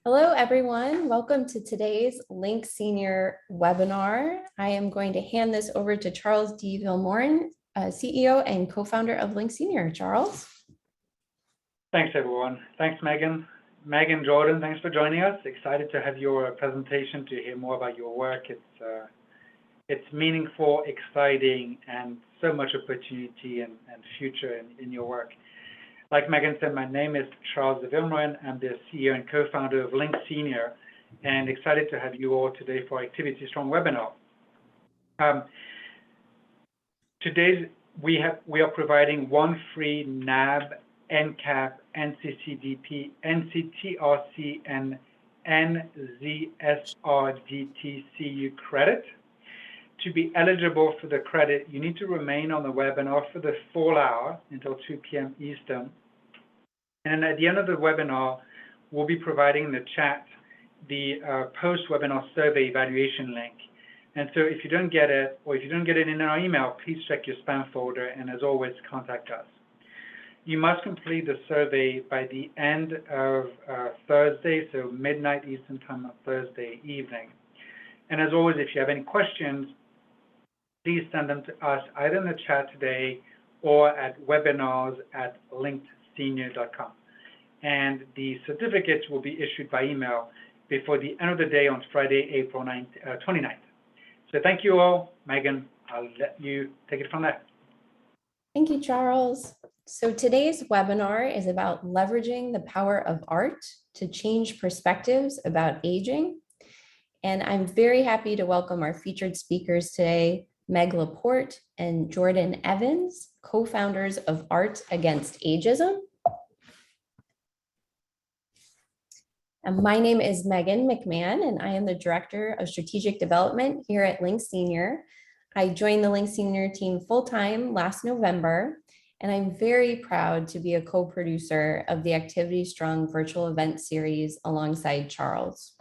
Hello, everyone. Welcome to today's Link Senior webinar. I am going to hand this over to Charles D. Vilmorin, CEO and co-founder of Link Senior. Charles. Thanks, everyone. Thanks, Megan. Megan, Jordan, thanks for joining us. Excited to have your presentation to hear more about your work. It's meaningful, exciting, and so much opportunity and future in your work. Like Megan said, my name is Charles Vilmorin. I'm the CEO and co-founder of Link Senior, and excited to have you all today for Activity Strong webinar. Today we are providing one free NAB, NCAP, NCCDP, NCTRC, and NZSRDTCU credit. To be eligible for the credit, you need to remain on the webinar for the full hour until 2 p.m. Eastern. And at the end of the webinar, we'll be providing in the chat the post-webinar survey evaluation link. And so if you don't get it, or if you don't get it in our email, please check your spam folder, and as always, contact us. You must complete the survey by the end of Thursday, so midnight Eastern time on Thursday evening. And as always, if you have any questions, please send them to us either in the chat today or at webinars@linkedsenior.com. And the certificates will be issued by email before the end of the day on Friday, April 29th. So thank you all. Megan, I'll let you take it from there. Thank you, Charles. So today's webinar is about leveraging the power of art to change perspectives about aging. And I'm very happy to welcome our featured speakers today, Meg Laporte and Jordan Evans, co-founders of Art Against Ageism. And my name is Megan McMahon, and I am the Director of Strategic Development here at Link Senior. I joined the Link Senior team full-time last November, and I'm very proud to be a co-producer of the Activity Strong virtual event series alongside Charles.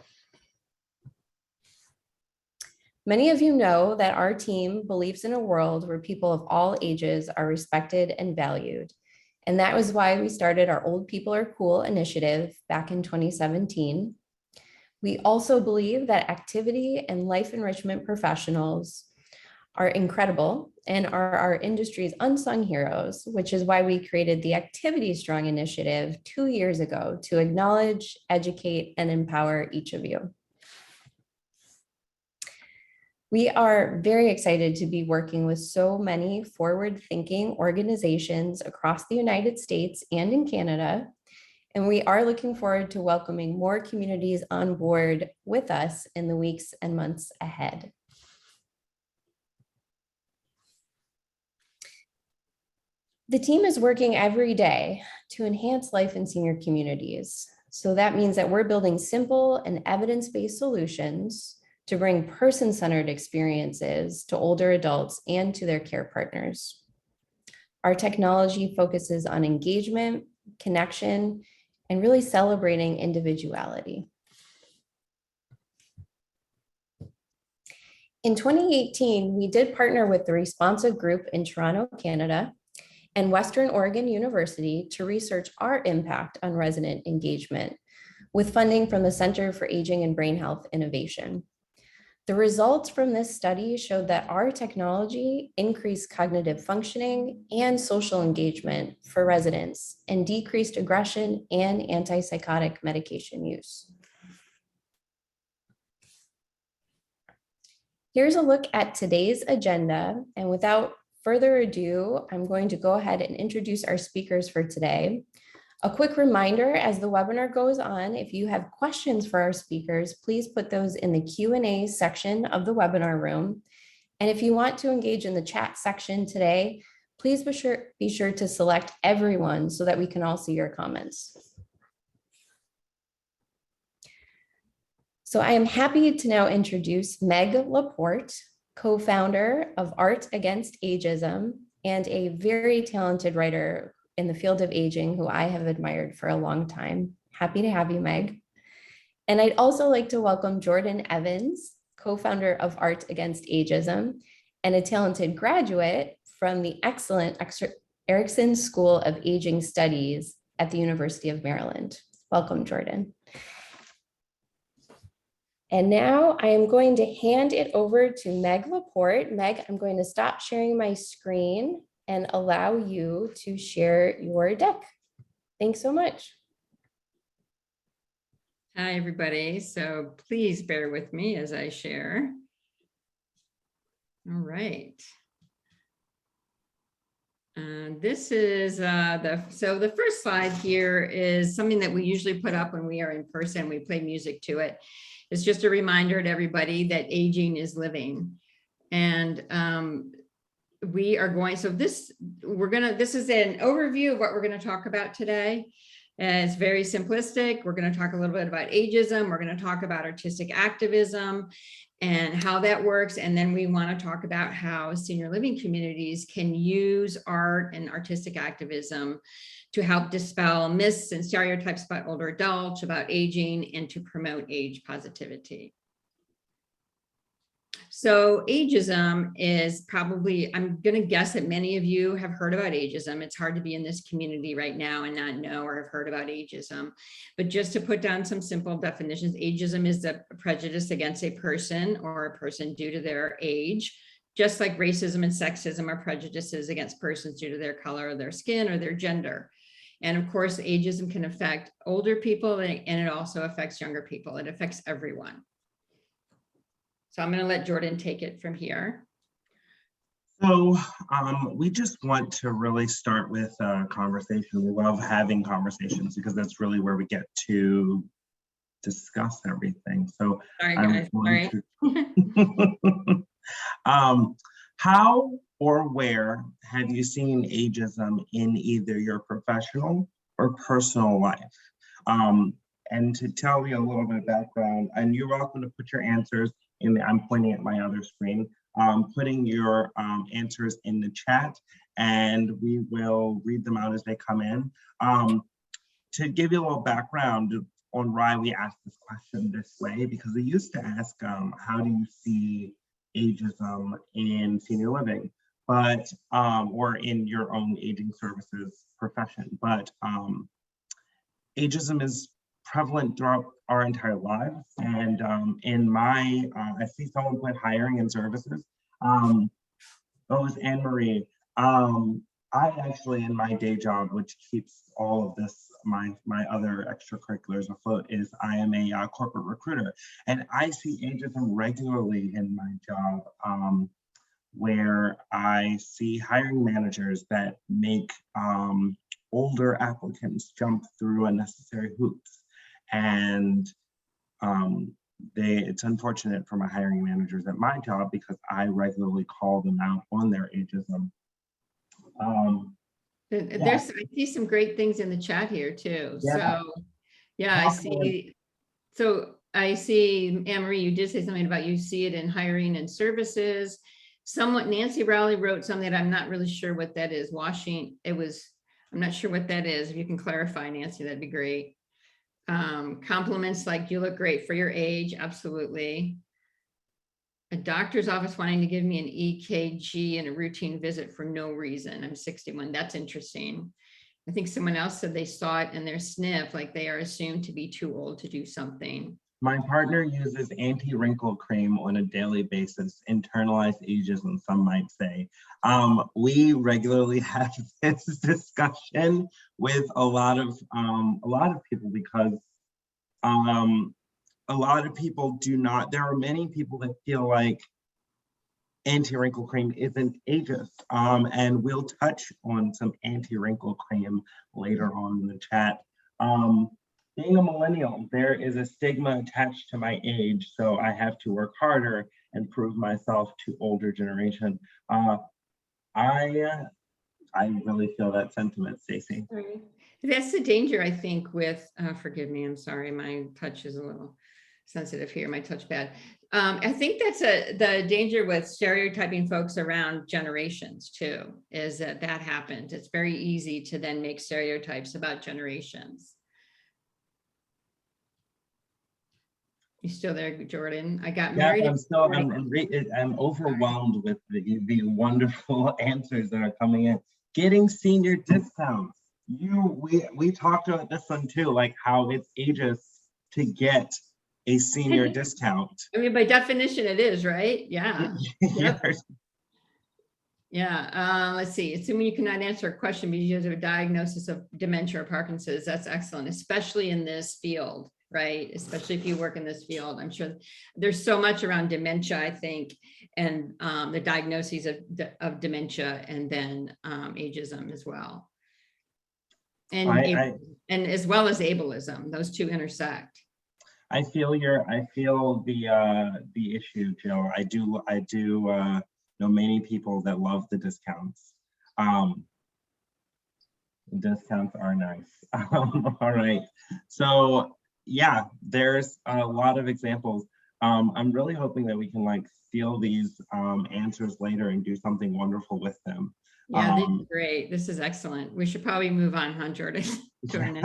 Many of you know that our team believes in a world where people of all ages are respected and valued. And that was why we started our Old People Are Cool initiative back in 2017. We also believe that activity and life enrichment professionals are incredible and are our industry's unsung heroes, which is why we created the Activity Strong initiative 2 years ago to acknowledge, educate, and empower each of you. We are very excited to be working with so many forward-thinking organizations across the United States and in Canada, and we are looking forward to welcoming more communities on board with us in the weeks and months ahead. The team is working every day to enhance life in senior communities. So that means that we're building simple and evidence-based solutions to bring person-centered experiences to older adults and to their care partners. Our technology focuses on engagement, connection, and really celebrating individuality. In 2018, we did partner with the Responsive Group in Toronto, Canada, and Western Oregon University to research our impact on resident engagement with funding from the Center for Aging and Brain Health Innovation. The results from this study showed that our technology increased cognitive functioning and social engagement for residents and decreased aggression and antipsychotic medication use. Here's a look at today's agenda, and without further ado, I'm going to go ahead and introduce our speakers for today. A quick reminder as the webinar goes on, if you have questions for our speakers, please put those in the Q&A section of the webinar room. And if you want to engage in the chat section today, please be sure to select everyone so that we can all see your comments. So I am happy to now introduce Meg Laporte, co-founder of Art Against Ageism and a very talented writer in the field of aging who I have admired for a long time. Happy to have you, Meg. And I'd also like to welcome Jordan Evans, co-founder of Art Against Ageism and a talented graduate from the excellent Erickson School of Aging Studies at the University of Maryland. Welcome, Jordan. And now I am going to hand it over to Meg Laporte. Meg, I'm going to stop sharing my screen and allow you to share your deck. Thanks so much. Hi, everybody. So please bear with me as I share. All right. This is the first slide here is something that we usually put up when we are in person. We play music to it. It's just a reminder to everybody that aging is living. And we are going, so this is an overview of what we're going to talk about today. And it's very simplistic. We're going to talk a little bit about ageism. We're going to talk about artistic activism and how that works. And then we want to talk about how senior living communities can use art and artistic activism to help dispel myths and stereotypes about older adults, about aging, and to promote age positivity. So ageism is probably, I'm going to guess that many of you have heard about ageism. It's hard to be in this community right now and not know or have heard about ageism. But just to put down some simple definitions, ageism is the prejudice against a person or a person due to their age, just like racism and sexism are prejudices against persons due to their color or their skin or their gender. And of course, ageism can affect older people and it also affects younger people. It affects everyone. So I'm going to let Jordan take it from here. So we just want to really start with a conversation. We love having conversations because that's really where we get to discuss everything. So sorry, guys. All right. How or where have you seen ageism in either your professional or personal life? And to tell you a little bit of background, and you're welcome to put your answers I'm pointing at my other screen, putting your answers in the chat, and we will read them out as they come in. To give you a little background on why we asked this question this way, because we used to ask, how do you see ageism in senior living, but or in your own aging services profession, but ageism is prevalent throughout our entire lives. And in my, I see someone put hiring and services. Oh, it's Anne-Marie. I actually, in my day job, which keeps all of this, my other extracurriculars afloat, is I am a corporate recruiter. And I see ageism regularly in my job, where I see hiring managers that make older applicants jump through unnecessary hoops. And it's unfortunate for my hiring managers at my job because I regularly call them out on their ageism. I see some great things in the chat here too. Yeah. So yeah, I see, Anne-Marie, you did say something about you see it in hiring and services. Nancy Rowley wrote something that I'm not really sure what that is. I'm not sure what that is. If you can clarify, Nancy, that'd be great. Compliments like you look great for your age. Absolutely. A doctor's office wanting to give me an EKG and a routine visit for no reason. I'm 61. That's interesting. I think someone else said they saw it in their sniff, like they are assumed to be too old to do something. My partner uses anti-wrinkle cream on a daily basis, internalized ageism, some might say. We regularly have this discussion with a lot of people because a lot of people do not, there are many people that feel like anti-wrinkle cream isn't ageist. And we'll touch on some anti-wrinkle cream later on in the chat. Being a millennial, there is a stigma attached to my age, so I have to work harder and prove myself to older generation. I really feel that sentiment, Stacey. That's the danger, I think, with, forgive me, I'm sorry, my touch is a little sensitive here, my touch pad. I think that's the danger with stereotyping folks around generations too, is that happens. It's very easy to then make stereotypes about generations. You still there, Jordan? I got married. I'm overwhelmed with the wonderful answers that are coming in. Getting senior discounts. We talked about this one too, like how it's ageist to get a senior discount. I mean, by definition, it is, right? Yeah. Yep. Yeah. Let's see. Assuming you cannot answer a question because you have a diagnosis of dementia or Parkinson's, that's excellent, especially in this field, right? Especially if you work in this field. I'm sure there's so much around dementia, I think, and the diagnoses of dementia, and then ageism as well. And as well as ableism, those two intersect. I feel the issue, Jill. I do know many people that love the discounts. Discounts are nice. All right. So yeah, there's a lot of examples. I'm really hoping that we can like steal these answers later and do something wonderful with them. Yeah, this is great. This is excellent. We should probably move on, Jordan. Jordan.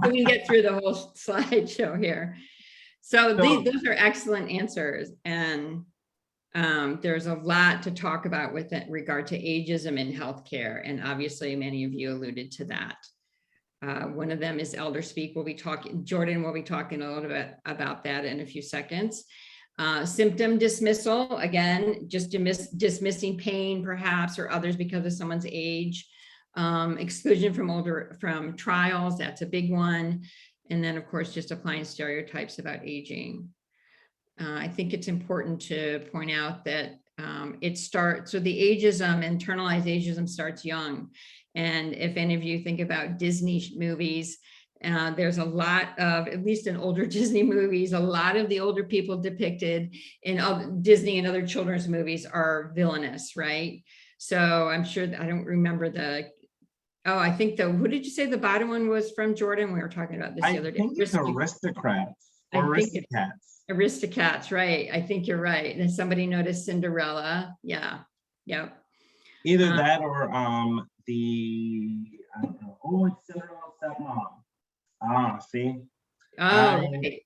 We can get through the whole slideshow here. So those are excellent answers. And there's a lot to talk about with regard to ageism in healthcare. And obviously many of you alluded to that. One of them is elder speak. Jordan will be talking a little bit about that in a few seconds. Symptom dismissal, again, just dismissing pain perhaps or others because of someone's age. Exclusion from trials, that's a big one. And then of course, just applying stereotypes about aging. I think it's important to point out that so the ageism, internalized ageism starts young. And if any of you think about Disney movies, there's a lot of, at least in older Disney movies, a lot of the older people depicted in Disney and other children's movies are villainous, right? So I'm sure, I don't remember I think who did you say the bottom one was from, Jordan? We were talking about this the other day. I think it's Aristocrats. Aristocats, right. I think you're right. And somebody noticed Cinderella. Yeah. Yep. Either that or I don't know. Oh, it's Cinderella's stepmom. See? Right.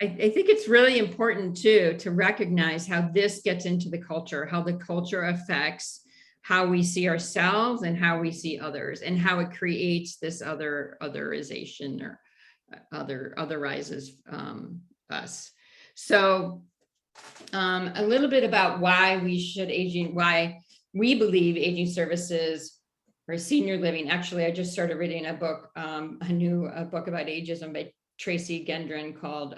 I think it's really important too to recognize how this gets into the culture, how the culture affects how we see ourselves and how we see others, and how it creates this otherization or otherizes us. So a little bit about why we believe aging services or senior living. Actually, I just started reading a book, a new book about ageism by Tracy Gendron called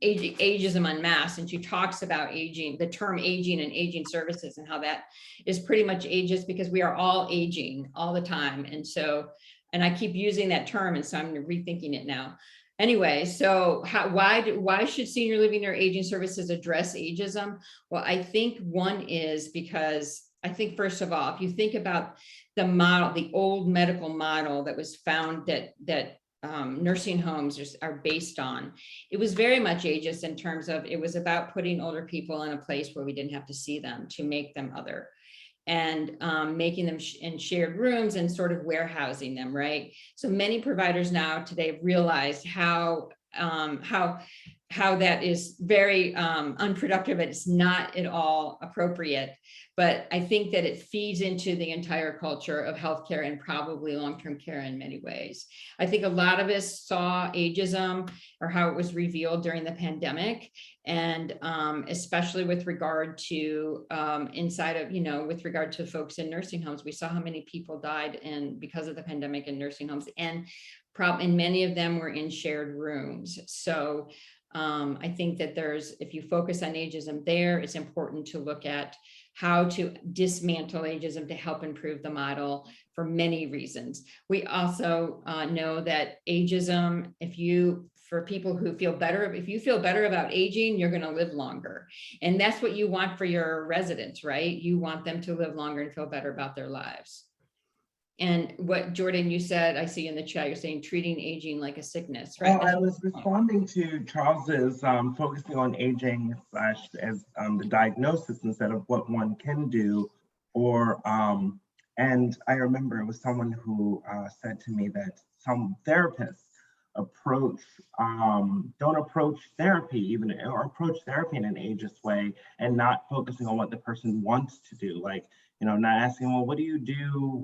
Ageism Unmasked, and she talks about aging, the term aging and aging services, and how that is pretty much ageist because we are all aging all the time. And so, and I keep using that term, and so I'm rethinking it now. Anyway, so why should senior living or aging services address ageism? Well, I think one is because I think, first of all, if you think about the model, the old medical model that was found that nursing homes are based on, it was very much ageist in terms of it was about putting older people in a place where we didn't have to see them, to make them other, and making them in shared rooms and sort of warehousing them, right? So many providers now today have realized how that is very unproductive, and it's not at all appropriate. But I think that it feeds into the entire culture of healthcare and probably long-term care in many ways. I think a lot of us saw ageism, or how it was revealed during the pandemic, and especially with regard to with regard to folks in nursing homes. We saw how many people died because of the pandemic in nursing homes, and many of them were in shared rooms. So I think that if you focus on ageism there, it's important to look at how to dismantle ageism to help improve the model for many reasons. We also know that ageism, if you feel better about aging, you're going to live longer. And that's what you want for your residents, right? You want them to live longer and feel better about their lives. And what, Jordan, you said, I see in the chat, you're saying treating aging like a sickness, right? Well, I was responding to Charles's focusing on aging as the diagnosis instead of what one can do, and I remember it was someone who said to me that some therapists don't approach therapy or approach therapy in an ageist way, and not focusing on what the person wants to do. Like, not asking, well, what do you do?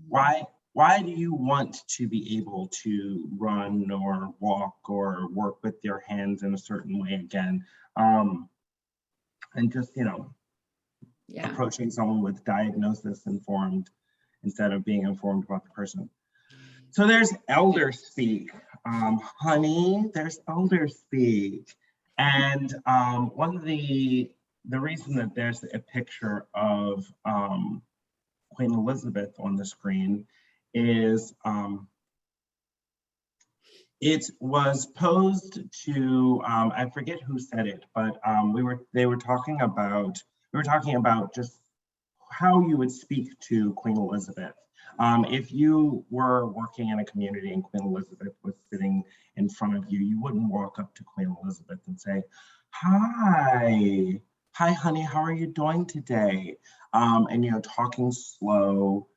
Why why do you want to be able to run or walk or work with your hands in a certain way again? And just, Yeah. approaching someone with diagnosis informed instead of being informed about the person. So there's elder speak. Honey, there's elder speak. And one of the reason that there's a picture of Queen Elizabeth on the screen is it was posed to I forget who said it, but we were talking about just how you would speak to Queen Elizabeth. If you were working in a community and Queen Elizabeth was sitting in front of you, you wouldn't walk up to Queen Elizabeth and say, "Hi, hi, honey, how are you doing today?" And talking slow,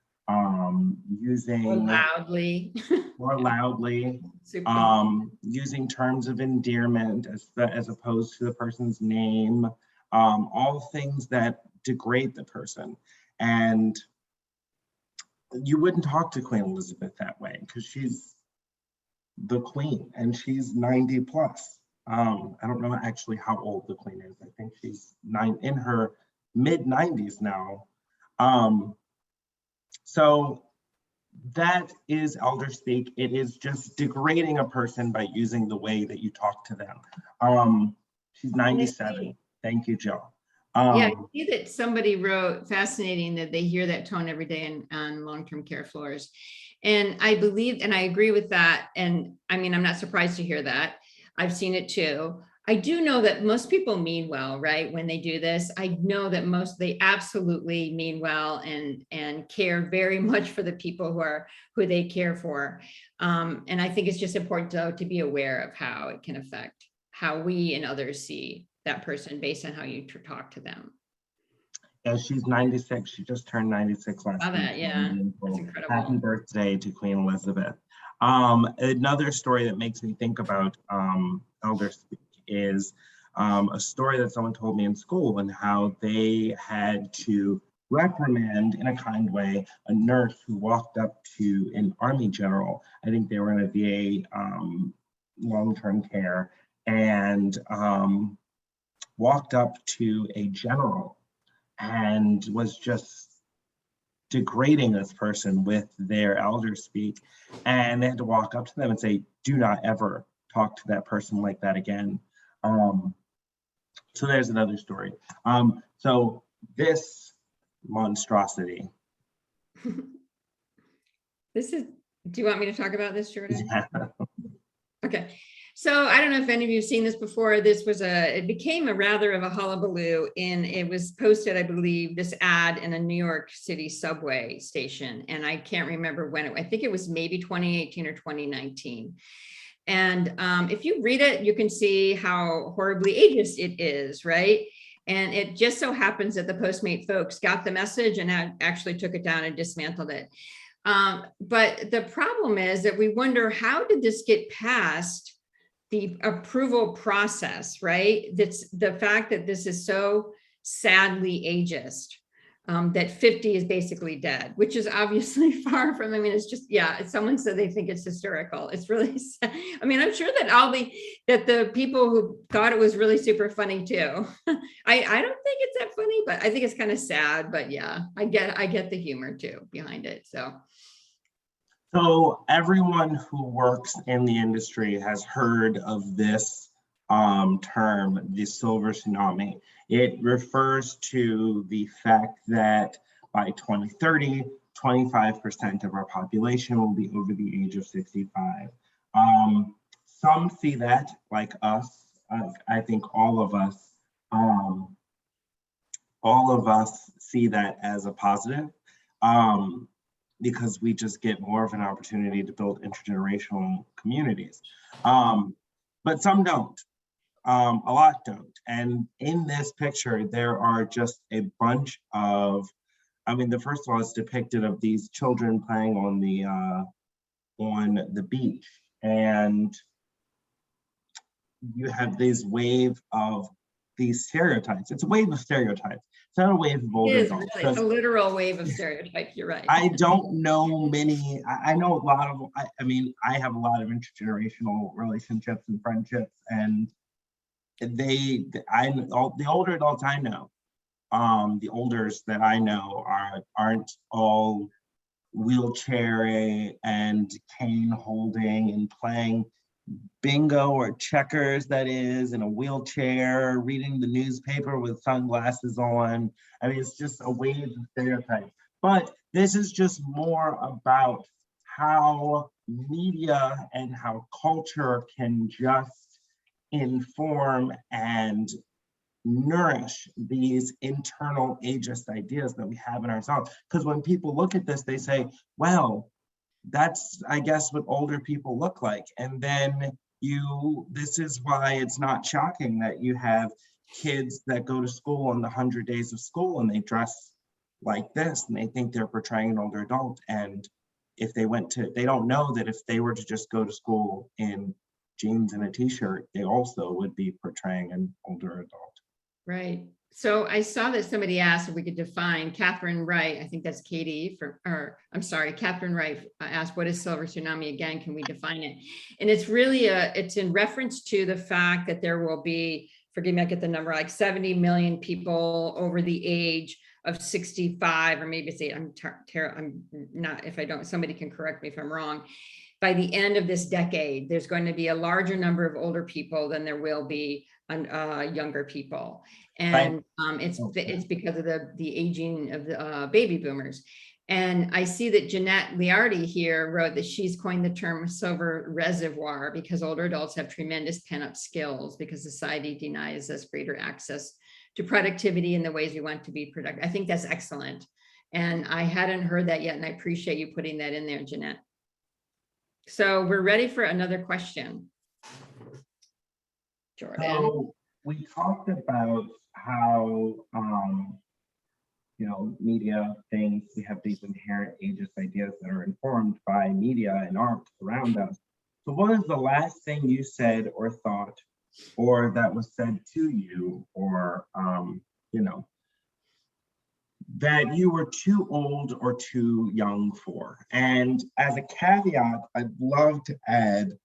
using More loudly. Super. Using terms of endearment as opposed to the person's name, all things that degrade the person. And you wouldn't talk to Queen Elizabeth that way because she's the queen and she's 90 plus. I don't know actually how old the queen is. I think she's in her mid 90s now. So that is elder speak. It is just degrading a person by using the way that you talk to them. She's 97. Thank you, Joe. Yeah, I see that somebody wrote, fascinating that they hear that tone every day on long-term care floors. And I believe, and I agree with that. And I mean, I'm not surprised to hear that. I've seen it too. I do know that most people mean well, right? When they do this, I know that they absolutely mean well and care very much for the people who they care for. And I think it's just important though to be aware of how it can affect how we and others see that person based on how you talk to them. Yeah, she's 96. She just turned 96 last week. Yeah, that's incredible. Happy birthday to Queen Elizabeth. Another story that makes me think about elder speak is a story that someone told me in school and how they had to reprimand in a kind way a nurse who walked up to an Army general. I think they were in a VA long-term care, and walked up to a general and was just degrading this person with their elder speak. And they had to walk up to them and say, "Do not ever talk to that person like that again." So there's another story. So this monstrosity. Do you want me to talk about this, Jordan? Yeah. Okay. So I don't know if any of you have seen this before. It became a rather of a hullabaloo, and it was posted, I believe, this ad in a New York City subway station. And I can't remember when I think it was maybe 2018 or 2019. And if you read it, you can see how horribly ageist it is, right? And it just so happens that the Postmate folks got the message and actually took it down and dismantled it. But the problem is that we wonder, how did this get past the approval process, right? That's the fact that this is so sadly ageist, that 50 is basically dead, which is obviously far from, I mean, it's just, yeah, someone said they think it's hysterical. It's really sad. I mean, I'm sure that the people who thought it was really super funny too. I don't think it's that funny, but I think it's kind of sad, but yeah, I get the humor too behind it, so. So everyone who works in the industry has heard of this term, the silver tsunami. It refers to the fact that by 2030, 25% of our population will be over the age of 65. Some see that, like us. I think all of us see that as a positive. Because we just get more of an opportunity to build intergenerational communities. But some don't, a lot don't. And in this picture, there are just a bunch of, I mean, the first one is depicted of these children playing on the beach. And you have this wave of these stereotypes. It's a wave of stereotypes. It's not a wave of older It is adults. really, it's a literal wave of stereotype. You're right. I don't know many, I know a lot of, I mean, I have a lot of intergenerational relationships and friendships, and the older adults I know, the olders that I know aren't all wheelchair and cane holding and playing bingo or checkers, that is, in a wheelchair, reading the newspaper with sunglasses on. I mean, it's just a wave of stereotypes. But this is just more about how media and how culture can just inform and nourish these internal ageist ideas that we have in ourselves. Because when people look at this, they say, well, that's, I guess, what older people look like. And then this is why it's not shocking that you have kids that go to school on the 100 days of school and they dress like this and they think they're portraying an older adult. And if they they don't know that if they were to just go to school in jeans and a t-shirt, they also would be portraying an older adult. Right. So I saw that somebody asked if we could define Catherine Wright. I think that's Katie Catherine Wright asked, what is silver tsunami? Again, can we define it? And it's really it's in reference to the fact that there will be, forgive me, I get the number, like 70 million people over the age of 65, or maybe say, I'm not, if I don't, somebody can correct me if I'm wrong. By the end of this decade, there's going to be a larger number of older people than there will be younger people. And it's because of the aging of the baby boomers. And I see that Jeanette Liardi here wrote that she's coined the term silver reservoir because older adults have tremendous pent-up skills because society denies us greater access to productivity in the ways we want to be productive. I think that's excellent. And I hadn't heard that yet, and I appreciate you putting that in there, Jeanette. So we're ready for another question. Jordan. So we talked about how, media things, we have these inherent ageist ideas that are informed by media and art around us. So what is the last thing you said or thought, or that was said to you, or, that you were too old or too young for? And as a caveat, I'd love to add,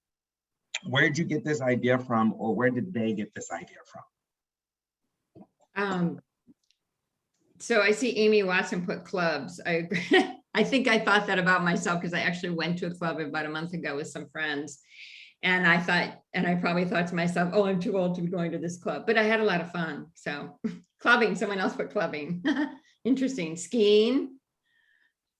where did you get this idea from, or where did they get this idea from? So I see Amy Watson put clubs. I agree. I think I thought that about myself because I actually went to a club about a month ago with some friends. And I probably thought to myself, oh, I'm too old to be going to this club, but I had a lot of fun. So clubbing, someone else put clubbing. Interesting. Skiing.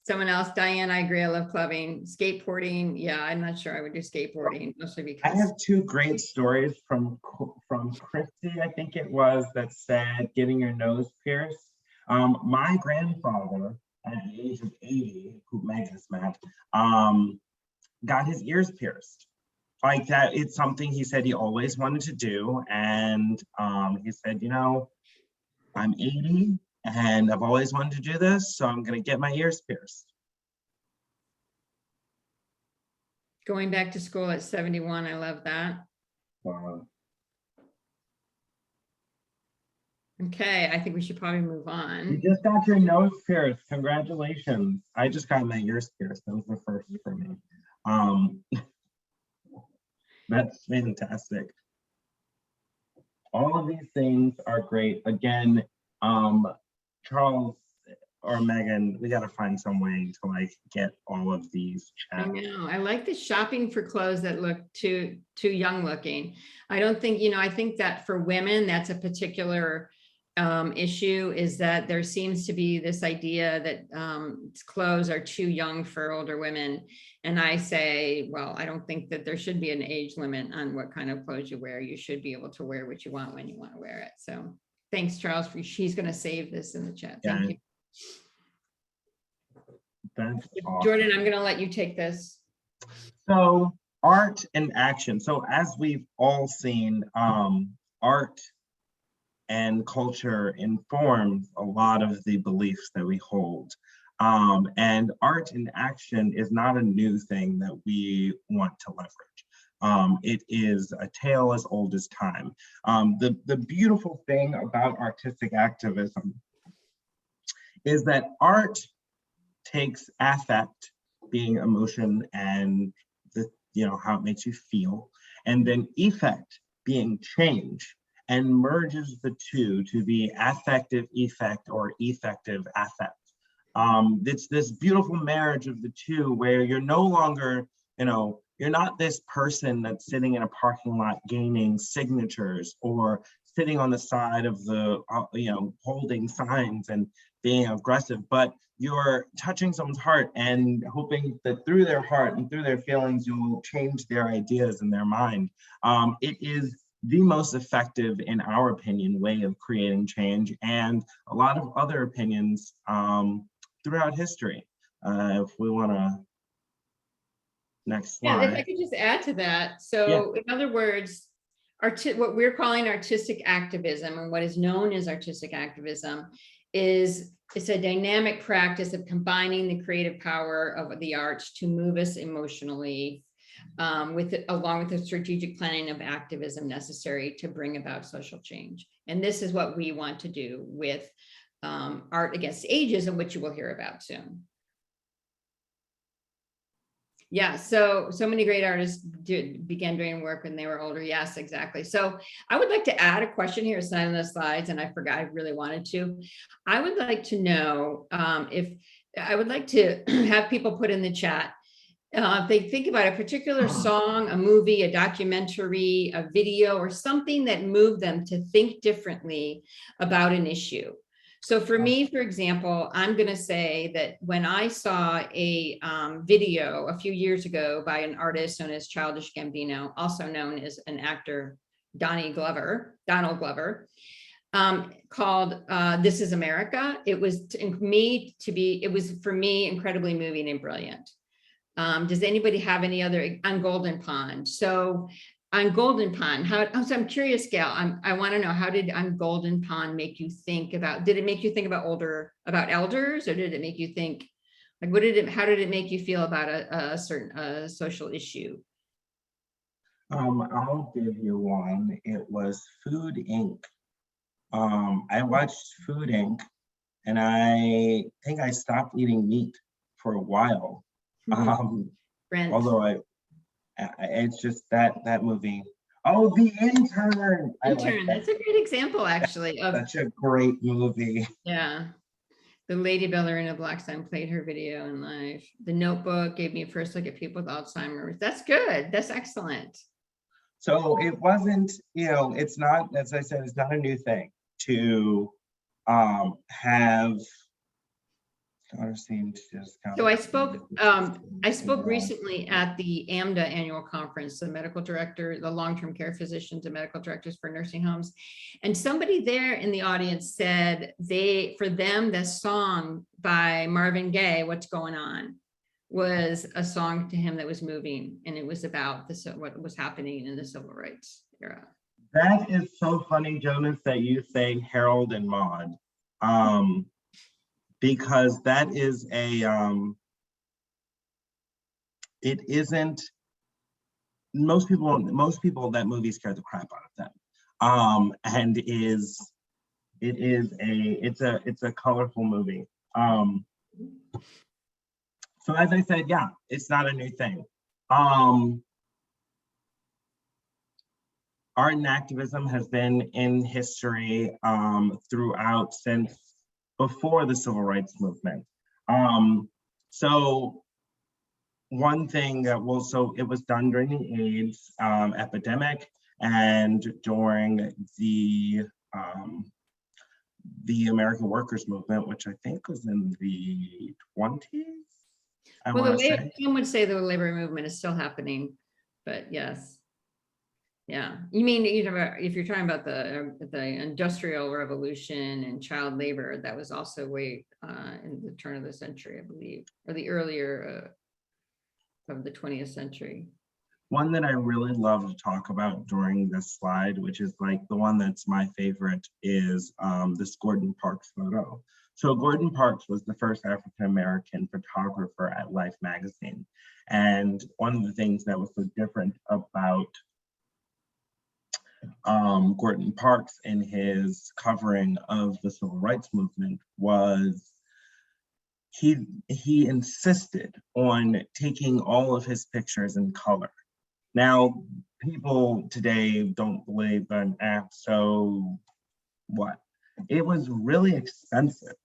Someone else, Diane, I agree. I love clubbing. Skateboarding. Yeah, I'm not sure I would do skateboarding, mostly because I have two great stories from Christy, I think it was, that said getting your nose pierced. My grandfather, at the age of 80, who Meg has met, got his ears pierced. Like that, it's something he said he always wanted to do. And he said, I'm 80 and I've always wanted to do this, so I'm going to get my ears pierced. going back to school at 71, I love that. Okay, I think we should probably move on. You just got your nose pierced. Congratulations. I just got my ears pierced. That was the first for me. That's fantastic. All of these things are great. Again, Charles or Megan, we got to find some way to get all of these chats. I know. I like the shopping for clothes that look too young looking. I don't think, I think that for women, that's a particular issue, is that there seems to be this idea that clothes are too young for older women. And I say, well, I don't think that there should be an age limit on what kind of clothes you wear. You should be able to wear what you want when you want to wear it. So thanks, Charles. She's going to save this in the chat. Thank you. That's awesome. Jordan, I'm going to let you take this. So art and action. So as we've all seen, art and culture informs a lot of the beliefs that we hold. And art in action is not a new thing that we want to leverage. It is a tale as old as time. The beautiful thing about artistic activism is that art takes affect, being emotion and how it makes you feel, and then effect, being change, and merges the two to be affective effect or effective affect. It's this beautiful marriage of the two where you're no longer, you're not this person that's sitting in a parking lot gaining signatures or sitting on the side of the, holding signs and being aggressive, but you're touching someone's heart and hoping that through their heart and through their feelings, you'll change their ideas in their mind. It is the most effective, in our opinion, way of creating change, and a lot of other opinions throughout history. If we want to, next slide. Yeah, if I could just add to that. So in other words, what we're calling artistic activism, and what is known as artistic activism, it's a dynamic practice of combining the creative power of the arts to move us emotionally, along with the strategic planning of activism necessary to bring about social change. And this is what we want to do with Art Against Ageism, which you will hear about soon. Yeah, so many great artists began doing work when they were older. Yes, exactly. So I would like to add a question here. It's not in the slides, and I forgot I really wanted to. I would like to know if I would like to have people put in the chat if they think about a particular song, a movie, a documentary, a video, or something that moved them to think differently about an issue. So for me, for example, I'm going to say that when I saw a video a few years ago by an artist known as Childish Gambino, also known as an actor, Donald Glover, called This Is America, it was for me incredibly moving and brilliant. Does anybody have any other on Golden Pond? So on Golden Pond, so I'm curious, Gail, I want to know, how did on Golden Pond make you think about, did it make you think about elders, or did it make you think, like, how did it make you feel about a certain social issue? I'll give you one. It was Food Inc. I watched Food Inc. and I think I stopped eating meat for a while. Although it's just that movie. Oh, The Intern. Intern. That's a great example, actually. Such a great movie. Yeah. The lady ballerina Blackstone played her video in live. The Notebook gave me a first look at people with Alzheimer's. That's good. That's excellent. So it wasn't, it's not, as I said, it's not a new thing to have. So I spoke recently at the AMDA annual conference, the long-term care physicians and medical directors for nursing homes. And somebody there in the audience said for them, the song by Marvin Gaye, What's Going On, was a song to him that was moving. And it was about what was happening in the civil rights era. That is so funny, Jonas, that you say Harold and Maude. Because that is it isn't, most people that movie scared the crap out of them. And it's a colorful movie. So as I said, yeah, it's not a new thing. Art and activism has been in history throughout since before the civil rights movement. So one thing that it was done during the AIDS epidemic and during the American Workers Movement, which I think was in the 20s. Some would say the labor movement is still happening, but yes. Yeah, you mean, if you're talking about the Industrial Revolution and child labor, that was also way in the turn of the century, I believe, or the earlier of the 20th century. One that I really love to talk about during this slide, which is like the one that's my favorite, is this Gordon Parks photo. So Gordon Parks was the first African-American photographer at Life magazine. And one of the things that was so different about Gordon Parks in his covering of the civil rights movement was he insisted on taking all of his pictures in color. Now, people today don't believe in so what? It was really expensive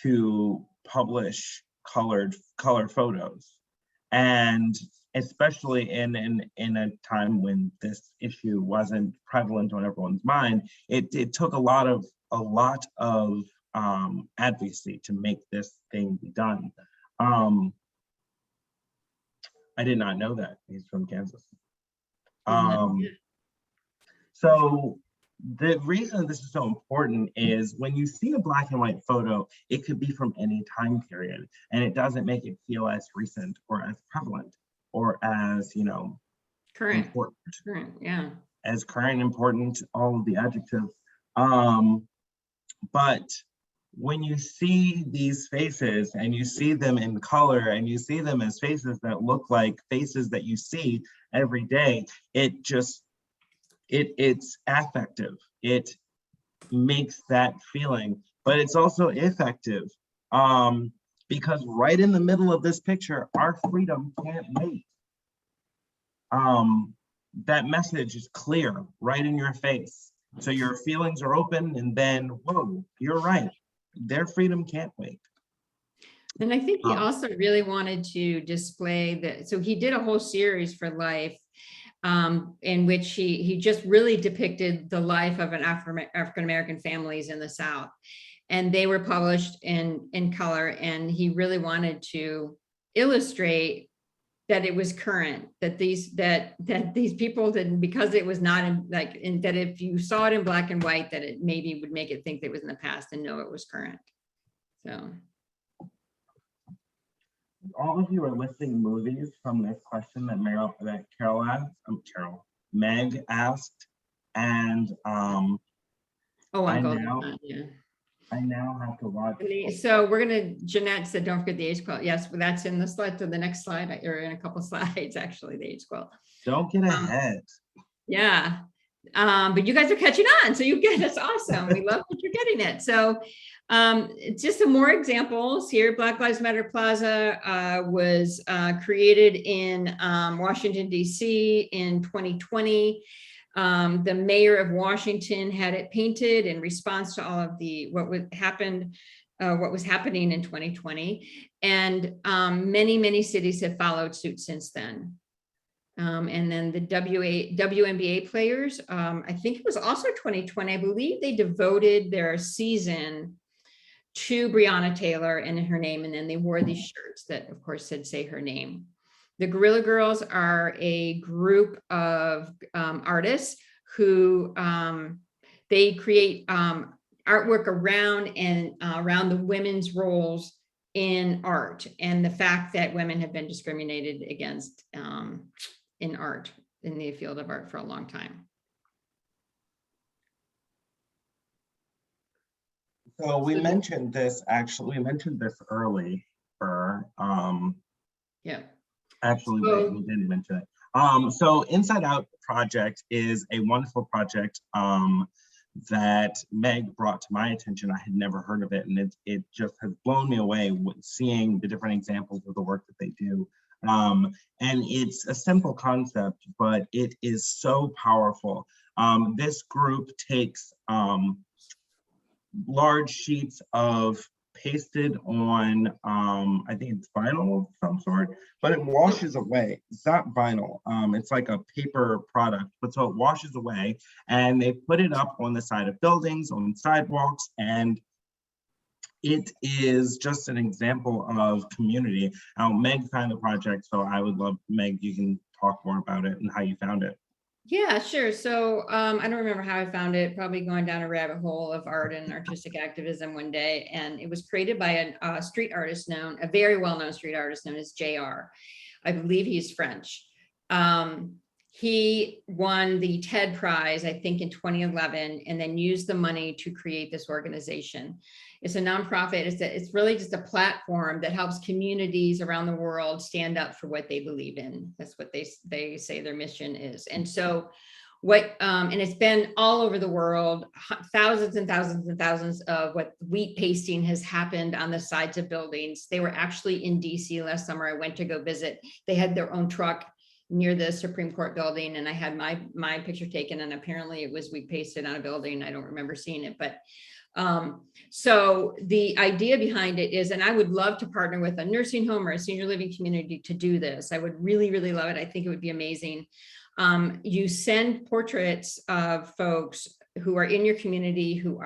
to publish color photos, and especially in a time when this issue wasn't prevalent on everyone's mind, it took a lot of advocacy to make this thing be done. I did not know that he's from Kansas. So the reason this is so important is when you see a black and white photo, it could be from any time period, and it doesn't make it feel as recent or as prevalent or as, you know, Current. important. Current, yeah. As current, important, all of the adjectives. But when you see these faces and you see them in color and you see them as faces that look like faces that you see every day, it's affective. It makes that feeling, but it's also effective, because right in the middle of this picture, our freedom can't wait. That message is clear right in your face. So your feelings are open, and then, whoa, you're right. Their freedom can't wait. And I think he also really wanted to display that. So he did a whole series for Life, in which he just really depicted the life of an African-American families in the South. And they were published in color. And he really wanted to illustrate that it was current, that these people didn't, because it was not that if you saw it in black and white, that it maybe would make it think that it was in the past, and no, it was current. So all of you are listing movies from this question that Carol asked. Meg asked, and oh, I now have to watch. So we're gonna. Jeanette said, "Don't forget the age quilt." Yes, well, that's in the slide to the next slide, or in a couple slides actually. The age quilt. Don't get ahead. Yeah. But you guys are catching on, so you get it's awesome. We love that you're getting it. So just some more examples here. Black Lives Matter Plaza was created in Washington, D.C. in 2020. The mayor of Washington had it painted in response to all of what was happening in 2020. And many cities have followed suit since then. And then the WNBA players, I think it was also 2020, I believe they devoted their season to Breonna Taylor and her name, and then they wore these shirts that of course said "Say her name." The Guerrilla Girls are a group of artists who they create artwork around the women's roles in art, and the fact that women have been discriminated against in art, in the field of art, for a long time. So we mentioned this early for Yeah. Actually, we didn't mention it. So Inside Out project is a wonderful project that Meg brought to my attention. I had never heard of it, and it just has blown me away with seeing the different examples of the work that they do. And it's a simple concept, but it is so powerful. This group takes large sheets of pasted on, I think it's vinyl of some sort, but it washes away. It's not vinyl, it's like a paper product, but so it washes away, and they put it up on the side of buildings, on sidewalks, and it is just an example of community. Meg found the project, so I would love, Meg, you can talk more about it and how you found it. Yeah, sure. So I don't remember how I found it, probably going down a rabbit hole of art and artistic activism one day. And it was created by a street artist a very well-known street artist known as JR. I believe he's French. he won the TED Prize, I think in 2011, and then used the money to create this organization. It's a nonprofit. It's really just a platform that helps communities around the world stand up for what they believe in. That's what they say their mission is. And so and it's been all over the world, thousands and thousands and thousands of what wheat pasting has happened on the sides of buildings. They were actually in DC last summer. I went to go visit. They had their own truck near the Supreme Court building, and I had my picture taken, and apparently it was wheat pasted on a building. I don't remember seeing it, but so the idea behind it is, and I would love to partner with a nursing home or a senior living community to do this. I would really, really love it. I think it would be amazing. You send portraits of folks who are in your community, who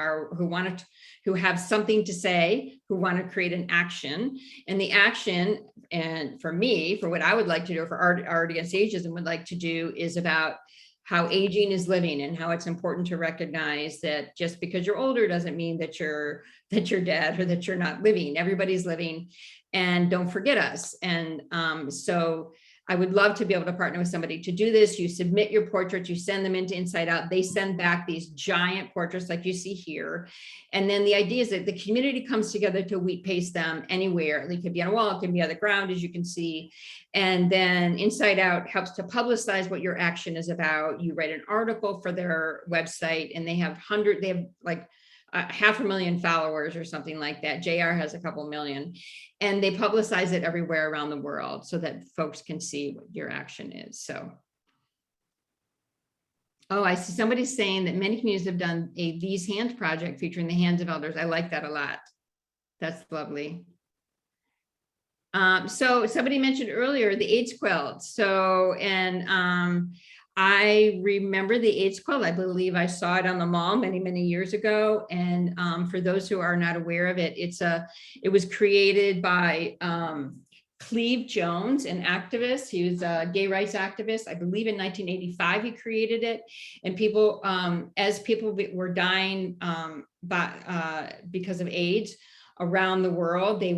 have something to say, who want to create an action. And the action, and for me, for what I would like to do, for Art Against Ageism would like to do, is about how aging is living and how it's important to recognize that just because you're older doesn't mean that you're dead or that you're not living. Everybody's living, and don't forget us. And so I would love to be able to partner with somebody to do this. You submit your portraits, you send them into Inside Out. They send back these giant portraits like you see here. And then the idea is that the community comes together to wheat paste them anywhere. It could be on a wall, it can be on the ground, as you can see. And then Inside Out helps to publicize what your action is about. You write an article for their website, and they have like 500,000 followers or something like that. JR has a couple million, and they publicize it everywhere around the world so that folks can see what your action is. So, oh, I see somebody saying that many communities have done a These Hands project featuring the hands of elders. I like that a lot. That's lovely. So somebody mentioned earlier the AIDS quilt. So, and I remember the AIDS quilt. I believe I saw it on the mall many, many years ago. And for those who are not aware of it, it was created by Cleve Jones, an activist. He was a gay rights activist. I believe in 1985 he created it. And people, as people were dying because of AIDS around the world, they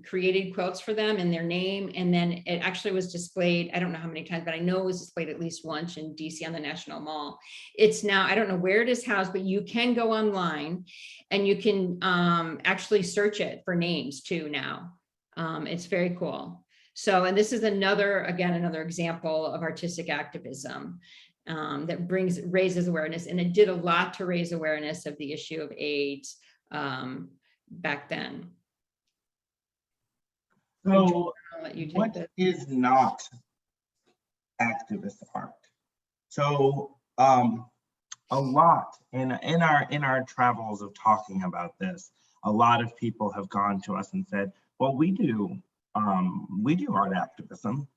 created quilts for them in their name, and then it actually was displayed, I don't know how many times, but I know it was displayed at least once in DC on the National Mall. It's now, I don't know where it is housed, but you can go online and you can actually search it for names too now. It's very cool. So, and this is another example of artistic activism that raises awareness, and it did a lot to raise awareness of the issue of AIDS back then. So what is not activist art? So a lot in our travels of talking about this, a lot of people have gone to us and said, well, we do art activism.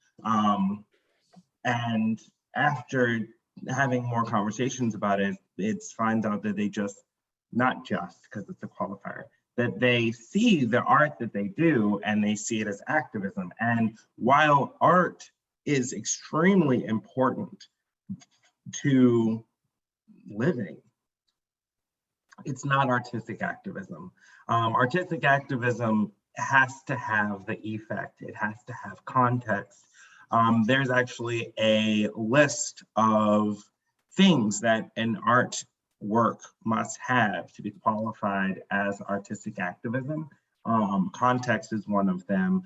And after having more conversations about it, it's finds out that they just, not just because it's a qualifier, that they see the art that they do and they see it as activism. And while art is extremely important to living, it's not artistic activism. Artistic activism has to have the effect. It has to have context. There's actually a list of things that an art work must have to be qualified as artistic activism. Context is one of them.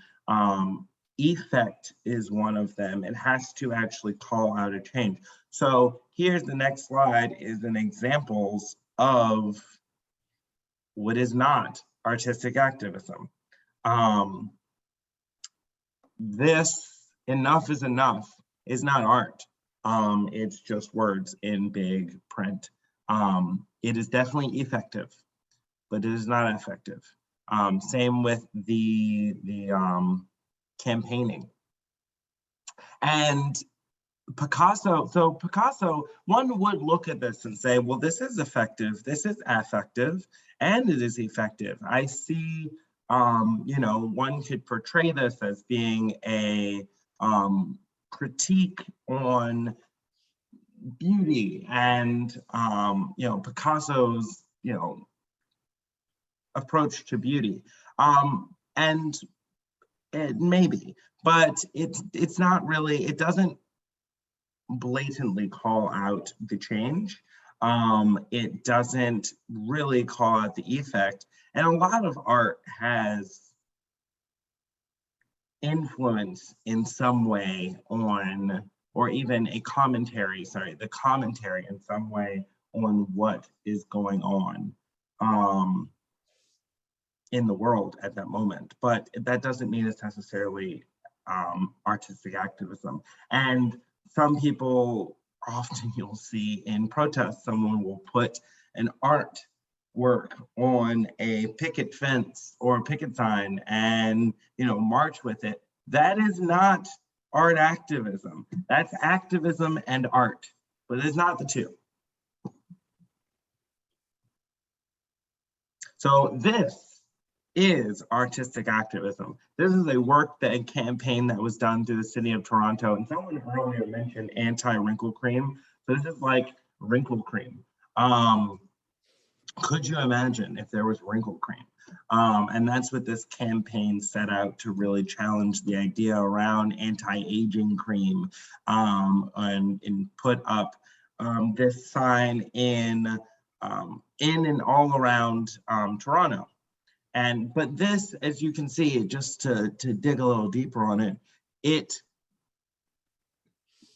Effect is one of them. It has to actually call out a change. So here's the next slide, is an examples of what is not artistic activism. This enough is enough is not art. It's just words in big print. It is definitely effective, but it is not effective. Same with the campaigning. And Picasso, so Picasso, one would look at this and say, well, this is effective, this is affective, and it is effective. I see, one could portray this as being a critique on beauty and Picasso's approach to beauty, and it maybe, but it's not really, it doesn't blatantly call out the change. It doesn't really call out the effect. And a lot of art has influence in some way on, or even a commentary, sorry, the commentary in some way on what is going on in the world at that moment. But that doesn't mean it's necessarily artistic activism. And some people, often you'll see in protests, someone will put an art work on a picket fence or a picket sign and, you know, march with it. That is not art activism. That's activism and art, but it's not the two. So this is artistic activism. This is a work that a campaign that was done through the city of Toronto. And someone earlier mentioned anti-wrinkle cream. So this is like wrinkle cream. Could you imagine if there was wrinkle cream? And that's what this campaign set out to really challenge the idea around anti-aging cream, and put up this sign in and all around Toronto. But this, as you can see, just to dig a little deeper on it, it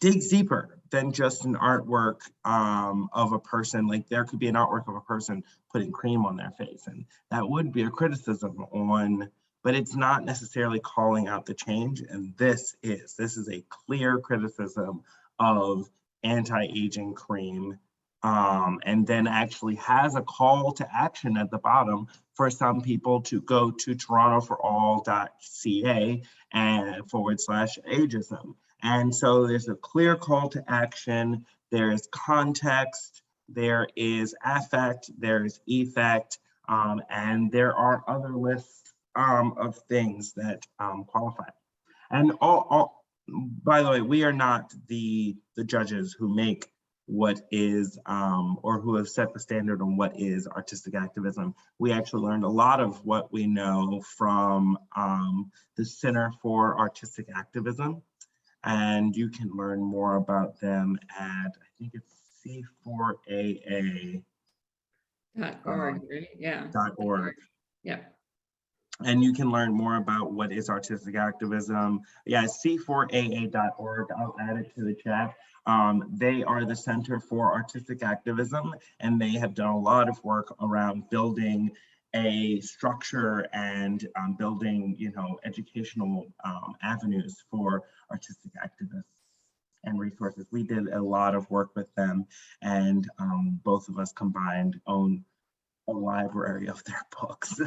digs deeper than just an artwork of a person. Like there could be an artwork of a person putting cream on their face, and that would be a criticism on, but it's not necessarily calling out the change. And this is a clear criticism of anti-aging cream, and then actually has a call to action at the bottom for some people to go to torontoforall.ca and /ageism. And so there's a clear call to action, there is context, there is affect, there is effect, and there are other lists of things that qualify. And by the way, we are not the judges who make what is, or who have set the standard on what is artistic activism. We actually learned a lot of what we know from the Center for Artistic Activism. And you can learn more about them at, I think it's C4AA.org. Right? Yeah. .org. Yeah. And you can learn more about what is artistic activism. Yeah, C4AA.org. I'll add it to the chat. They are the Center for Artistic Activism, and they have done a lot of work around building a structure and building, you know, educational avenues for artistic activists and resources. We did a lot of work with them, and both of us combined own a library of their books.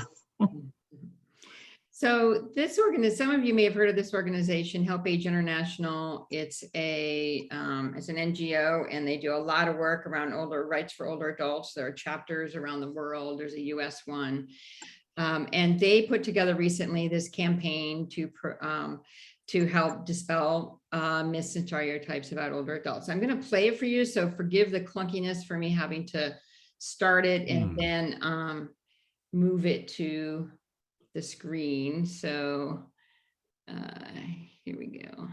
So this organization, some of you may have heard of this organization, Help Age International. It's an NGO, and they do a lot of work around rights for older adults. There are chapters around the world. There's a US one. And they put together recently this campaign to help dispel myths and stereotypes about older adults. I'm going to play it for you, so forgive the clunkiness for me having to start it and then move it to the screen. So here we go.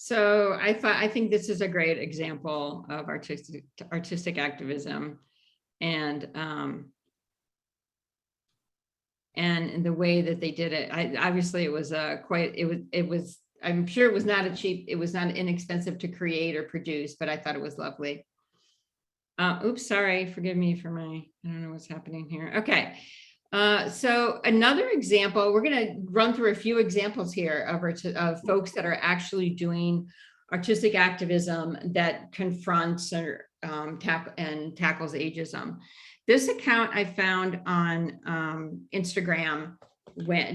So I think this is a great example of artistic activism, and the way that they did it. Obviously it was I'm sure it was not inexpensive to create or produce, but I thought it was lovely. Oops, sorry, forgive me for I don't know what's happening here. Okay. So another example, we're going to run through a few examples here of folks that are actually doing artistic activism that confronts or tackles ageism. This account I found on Instagram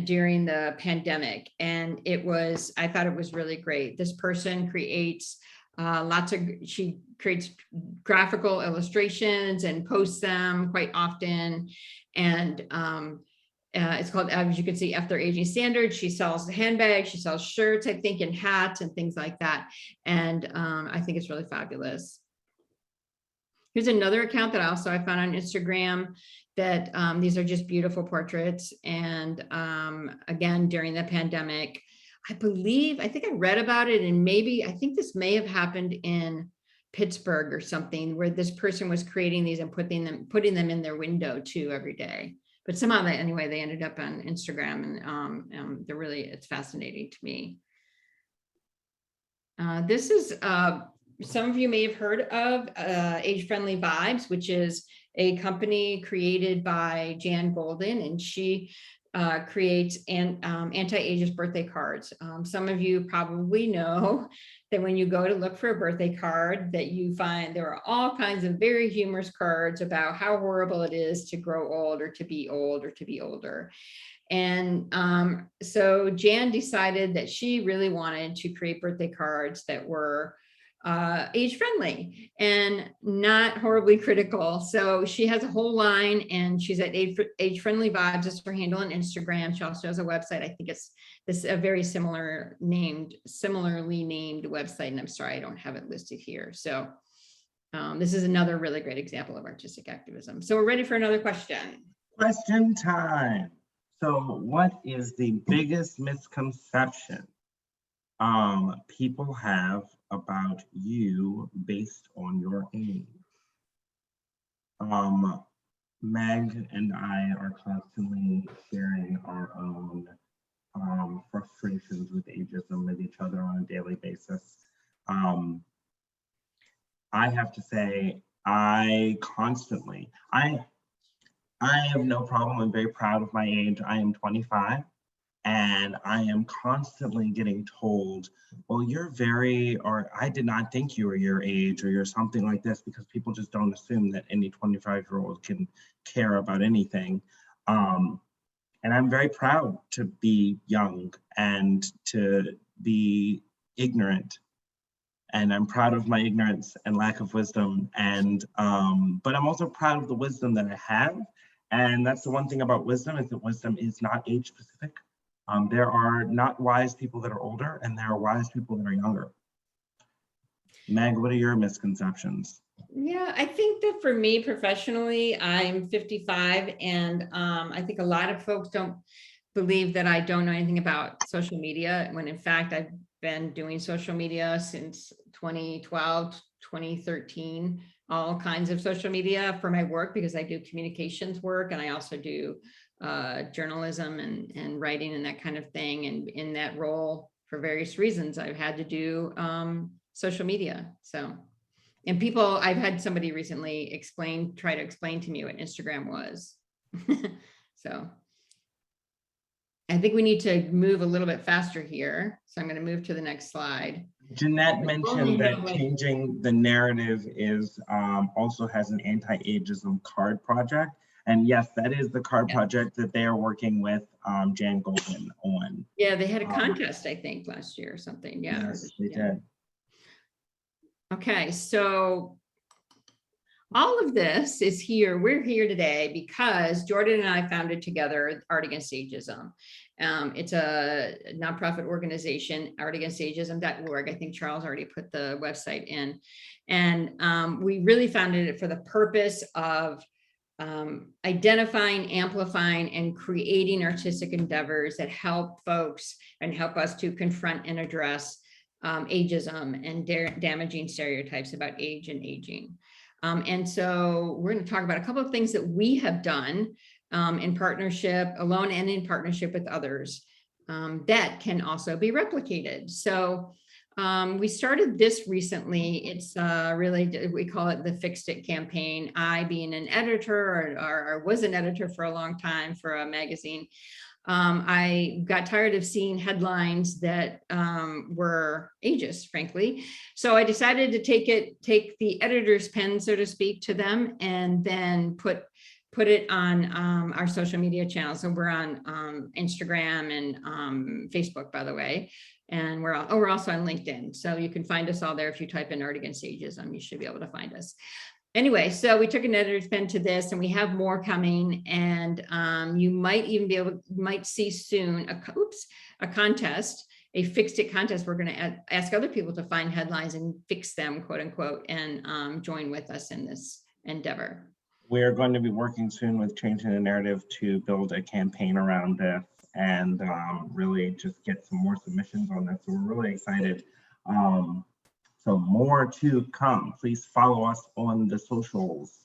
during the pandemic, and I thought it was really great. This person creates she creates graphical illustrations and posts them quite often. And it's called, as you can see, F Their Aging Standards. She sells handbags, she sells shirts, I think, and hats and things like that. And I think it's really fabulous. Here's another account that I found on Instagram that these are just beautiful portraits. And again, during the pandemic, I think I read about it, and I think this may have happened in Pittsburgh or something, where this person was creating these and putting them in their window too every day. But somehow they ended up on Instagram, and it's fascinating to me. This is some of you may have heard of Age Friendly Vibes, which is a company created by Jan Golden, and she creates anti-ageist birthday cards. Some of you probably know that when you go to look for a birthday card, that you find there are all kinds of very humorous cards about how horrible it is to grow old or to be old or to be older. And so Jan decided that she really wanted to create birthday cards that were age friendly and not horribly critical. So she has a whole line, and she's at Age Friendly Vibes is her handle on Instagram. She also has a website. I think it's a very similarly named website, and I'm sorry I don't have it listed here. So this is another really great example of artistic activism. So we're ready for another question. Question time. So what is the biggest misconception people have about you based on your age? Meg and I are constantly sharing our own frustrations with ageism with each other on a daily basis. I have to say, I have no problem. I'm very proud of my age. I am 25. And I am constantly getting told, well, or I did not think you were your age, or you're something like this, because people just don't assume that any 25-year-old can care about anything. And I'm very proud to be young and to be ignorant. And I'm proud of my ignorance and lack of wisdom. And but I'm also proud of the wisdom that I have. And that's the one thing about wisdom, is that wisdom is not age specific. There are not wise people that are older, and there are wise people that are younger. Meg, what are your misconceptions? Yeah, I think that for me professionally, I'm 55, and I think a lot of folks don't believe that I don't know anything about social media, when in fact I've been doing social media since 2012, 2013, all kinds of social media for my work, because I do communications work, and I also do journalism and writing and that kind of thing. And in that role, for various reasons, I've had to do social media. So, and I've had somebody recently try to explain to me what Instagram was. So I think we need to move a little bit faster here. So I'm going to move to the next slide. Jeanette mentioned that changing the narrative also has an anti-ageism card project. And yes, that is the card project that they are working with Jan Golden on. Yeah, they had a contest, I think, last year or something. Yeah, yes, they did. Okay, so all of this is here. We're here today because Jordan and I founded together Art Against Ageism. It's a nonprofit organization, artagainstageism.org. I think Charles already put the website in. And we really founded it for the purpose of identifying, amplifying, and creating artistic endeavors that help folks and help us to confront and address ageism and damaging stereotypes about age and aging. And so we're going to talk about a couple of things that we have done in partnership, alone and in partnership with others, that can also be replicated. So we started this recently. It's really, we call it the Fixed It campaign. I, being an editor or was an editor for a long time for a magazine, I got tired of seeing headlines that were ageist, frankly. So I decided to take the editor's pen, so to speak, to them, and then put it on our social media channels. So we're on Instagram and Facebook, by the way. And we're also on LinkedIn. So you can find us all there. If you type in Art Against Ageism, you should be able to find us. Anyway, so we took an editor's pen to this, and we have more coming. And you might even might see soon a contest, a Fixed It contest. We're going to ask other people to find headlines and fix them, quote unquote, and join with us in this endeavor. We're going to be working soon with Changing the Narrative to build a campaign around this and really just get some more submissions on this. So we're really excited. So more to come. Please follow us on the socials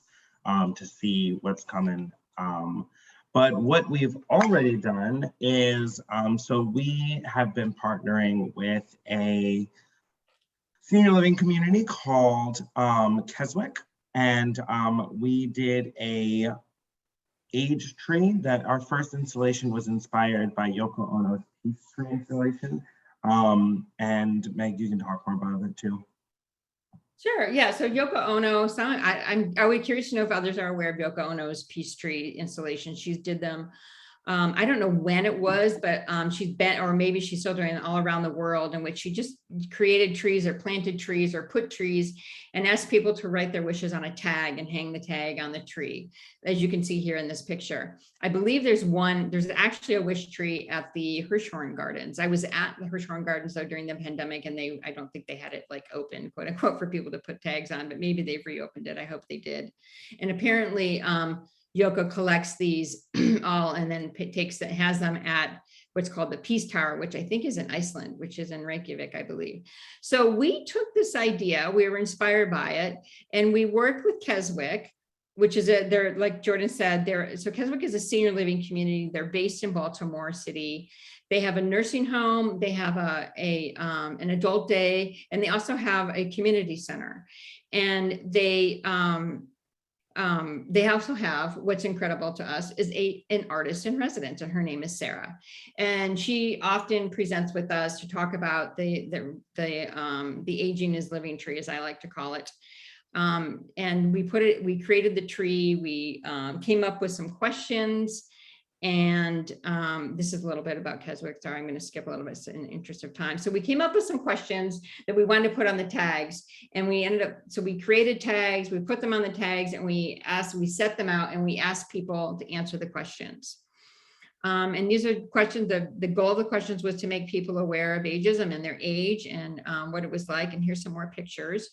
to see what's coming. But what we've already done is, so we have been partnering with a senior living community called Keswick. And we did a age tree that our first installation was inspired by Yoko Ono's Peace Tree installation. And Meg, you can talk more about it too. Sure. Yeah. So Yoko Ono, I'm always curious to know if others are aware of Yoko Ono's Peace Tree installation. She did them. I don't know when it was, but she's been, or maybe she's still doing it all around the world, in which she just created trees or planted trees or put trees and asked people to write their wishes on a tag and hang the tag on the tree, as you can see here in this picture. I believe there's actually a wish tree at the Hirshhorn Gardens. I was at the Hirshhorn Gardens though during the pandemic, and I don't think they had it like open, quote unquote, for people to put tags on, but maybe they've reopened it. I hope they did. And apparently, Yoko collects these all and then has them at what's called the Peace Tower, which I think is in Iceland, which is in Reykjavik, I believe. So we took this idea, we were inspired by it, and we worked with Keswick, which is they're, like Jordan said, so Keswick is a senior living community. They're based in Baltimore City. They have a nursing home, they have an adult day, and they also have a community center. And they also have, what's incredible to us, is an artist in residence, and her name is Sarah. And she often presents with us to talk about the aging is living tree, as I like to call it. And we created the tree, we came up with some questions. And this is a little bit about Keswick. Sorry, I'm going to skip a little bit in the interest of time. So we came up with some questions that we wanted to put on the tags, and so we created tags, we put them on the tags, and we set them out, and we asked people to answer the questions. And these are questions, the goal of the questions was to make people aware of ageism and their age and what it was like. And here's some more pictures.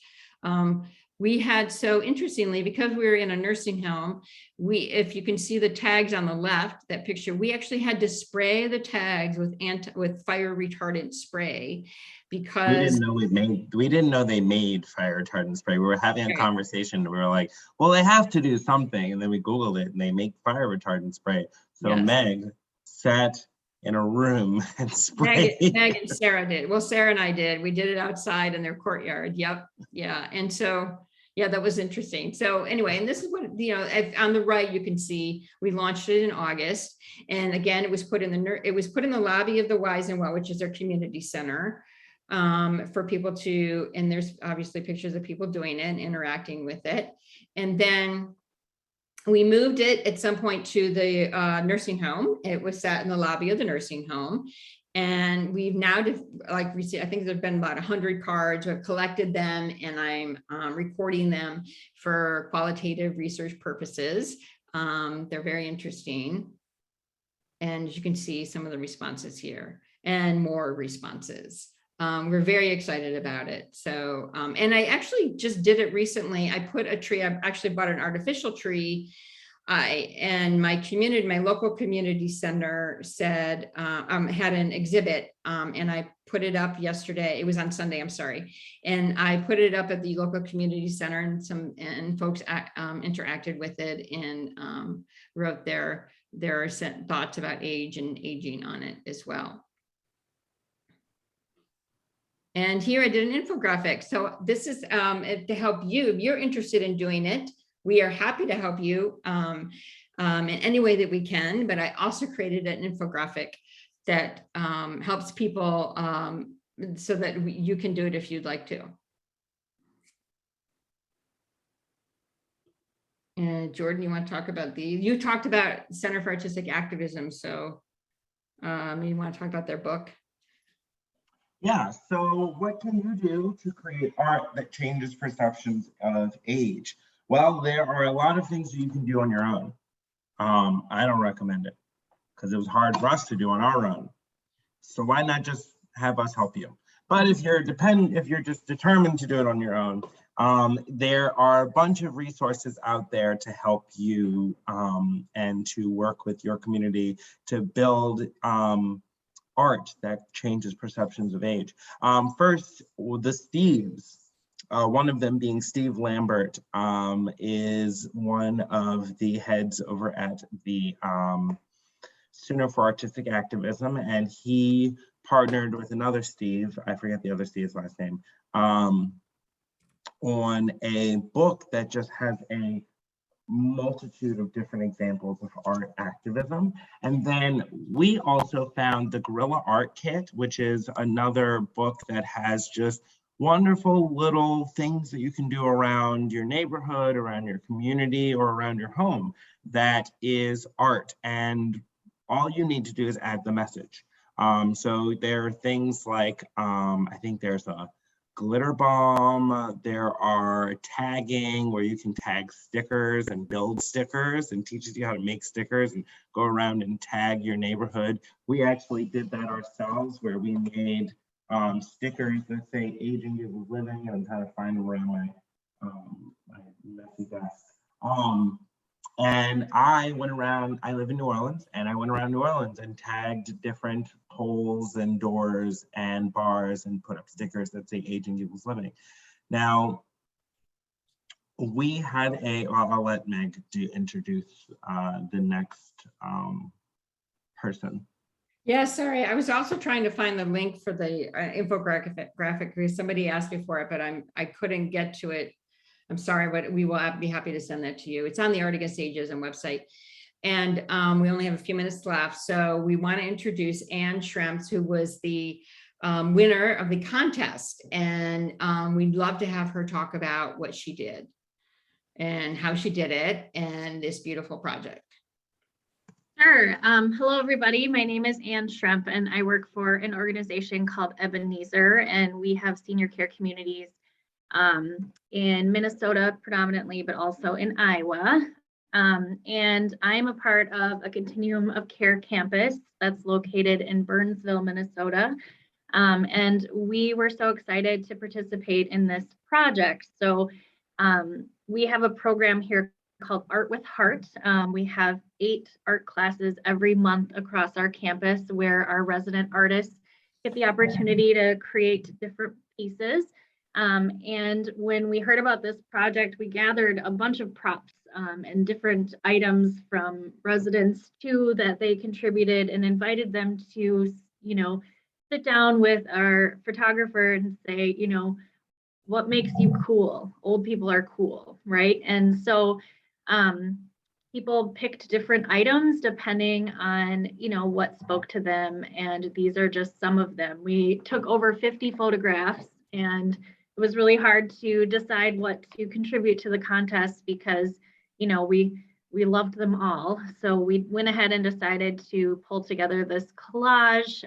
We had, so interestingly, because we were in a nursing home, if you can see the tags on the left, that picture, we actually had to spray the tags with fire retardant spray, because we didn't know they made fire retardant spray. We were having a conversation, we were like, well, they have to do something, and then we Googled it and they make fire retardant spray. So yes. Meg sat in a room and sprayed. Meg and Sarah did. Well, Sarah and I did. We did it outside in their courtyard. Yep. Yeah. And so, yeah, that was interesting. So anyway, and this is what, on the right, you can see we launched it in August. And again, it was put in the lobby of the Wise and Well, which is their community center, for people to, and there's obviously pictures of people doing it and interacting with it. And then we moved it at some point to the nursing home. It was sat in the lobby of the nursing home. And we've now, I think there've been about 100 cards. I've collected them, and I'm recording them for qualitative research purposes. They're very interesting. And as you can see, some of the responses here and more responses. We're very excited about it. So, and I actually just did it recently. I put a tree, I actually bought an artificial tree. And my local community center said, had an exhibit, and I put it up yesterday. It was on Sunday, I'm sorry. And I put it up at the local community center, and folks interacted with it and wrote their thoughts about age and aging on it as well. And here I did an infographic. So this is to help you. If you're interested in doing it, we are happy to help you in any way that we can. But I also created an infographic that helps people so that you can do it if you'd like to. And Jordan, you want to talk about you talked about Center for Artistic Activism. So you want to talk about their book? Yeah, so what can you do to create art that changes perceptions of age? Well, there are a lot of things that you can do on your own. I don't recommend it because it was hard for us to do on our own. So why not just have us help you? But if you're just determined to do it on your own, there are a bunch of resources out there to help you and to work with your community to build art that changes perceptions of age. First, the Steves, one of them being Steve Lambert, is one of the heads over at the Center for Artistic Activism, and he partnered with another Steve, I forget the other Steve's last name, on a book that just has a multitude of different examples of art activism. And then we also found the Guerrilla Art Kit, which is another book that has just wonderful little things that you can do around your neighborhood, around your community, or around your home that is art. And all you need to do is add the message. So there are things like, I think there's a glitter bomb, there are tagging where you can tag stickers and build stickers and teaches you how to make stickers and go around and tag your neighborhood. We actually did that ourselves where we made stickers that say aging is living, and I'm trying to find them around my messy desk. And I went around, I live in New Orleans, and I went around New Orleans and tagged different poles and doors and bars and put up stickers that say aging equals living. Now, we had I'll let Meg introduce the next person. Yeah, sorry. I was also trying to find the link for the infographic because somebody asked me for it, but I couldn't get to it. I'm sorry, but we will be happy to send that to you. It's on the Art Against Ageism website. And we only have a few minutes left. So we want to introduce Anne Schrempf, who was the winner of the contest. And we'd love to have her talk about what she did and how she did it and this beautiful project. Sure. Hello, everybody. My name is Anne Schrempf, and I work for an organization called Ebenezer, and we have senior care communities in Minnesota predominantly, but also in Iowa. And I'm a part of a continuum of care campus that's located in Burnsville, Minnesota. And we were so excited to participate in this project. So we have a program here called Art with Heart. We have 8 art classes every month across our campus where our resident artists get the opportunity to create different pieces. And when we heard about this project, we gathered a bunch of props and different items from residents too that they contributed and invited them to, sit down with our photographer and say, what makes you cool? Old people are cool, right? And so people picked different items depending on, what spoke to them. And these are just some of them. We took over 50 photographs, and it was really hard to decide what to contribute to the contest because, we loved them all. So we went ahead and decided to pull together this collage.